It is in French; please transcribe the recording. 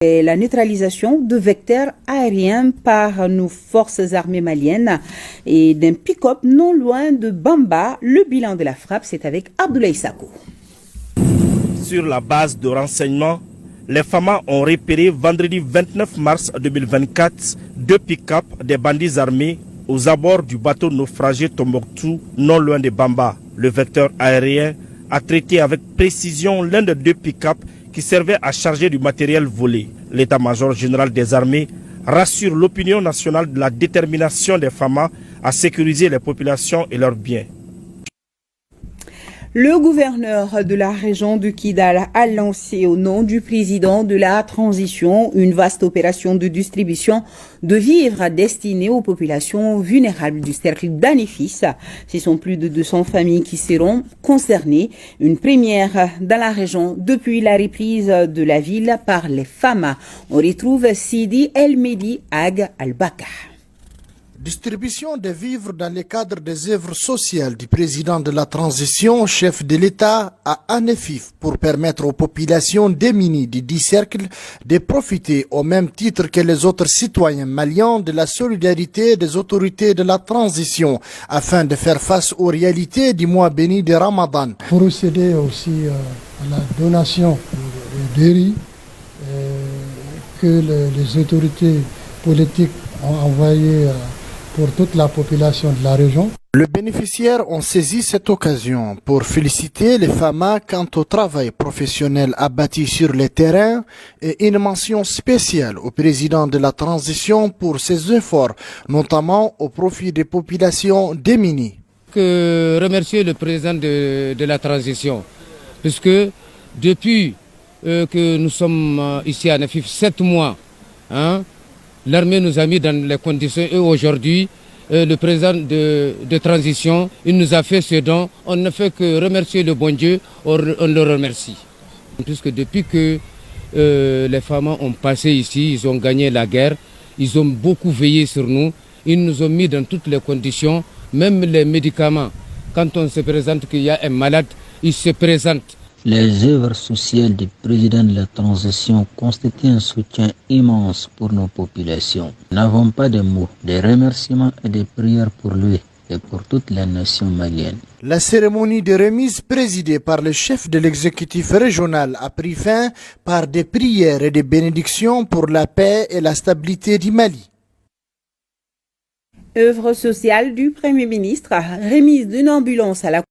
Et la neutralisation de vecteurs aériens par nos forces armées maliennes et d'un pick-up non loin de Bamba. Le bilan de la frappe, c'est avec Abdoulaye Sako. Sur la base de renseignements, les FAMA ont repéré vendredi 29 mars 2024 deux pick-up des bandits armés aux abords du bateau naufragé Tombouctou, non loin de Bamba. Le vecteur aérien a traité avec précision l'un des deux pick-up qui servait à charger du matériel volé. L'état-major général des armées rassure l'opinion nationale de la détermination des FAMA à sécuriser les populations et leurs biens. Le gouverneur de la région de Kidal a lancé au nom du président de la transition une vaste opération de distribution de vivres destinés aux populations vulnérables du cercle d'Anefis. Ce sont plus de 200 familles qui seront concernées. Une première dans la région depuis la reprise de la ville par les FAMA. On retrouve Sidi El Medi Ag Al-Baka. Distribution des vivres dans le cadre des œuvres sociales du président de la transition, chef de l'État à Anefif, pour permettre aux populations démunies du 10 cercles de profiter au même titre que les autres citoyens maliens de la solidarité des autorités de la transition afin de faire face aux réalités du mois béni de Ramadan. Procéder aussi à la donation de riz que les autorités politiques ont envoyé pour toute la population de la région. Les bénéficiaires ont saisi cette occasion pour féliciter les FAMA quant au travail professionnel abattu sur le terrain et une mention spéciale au président de la transition pour ses efforts, notamment au profit des populations démunies. Remercier le président de la transition, puisque depuis que nous sommes ici à Anefif 7 mois, l'armée nous a mis dans les conditions et aujourd'hui, le président de transition, il nous a fait ce don. On ne fait que remercier le bon Dieu, on le remercie. Puisque depuis que les femmes ont passé ici, ils ont gagné la guerre, ils ont beaucoup veillé sur nous, ils nous ont mis dans toutes les conditions, même les médicaments. Quand on se présente qu'il y a un malade, ils se présentent. Les œuvres sociales du président de la transition constituent un soutien immense pour nos populations. Nous n'avons pas de mots, de remerciements et de prières pour lui et pour toute la nation malienne. La cérémonie de remise présidée par le chef de l'exécutif régional a pris fin par des prières et des bénédictions pour la paix et la stabilité du Mali. Œuvre sociale du Premier ministre, remise d'une ambulance à la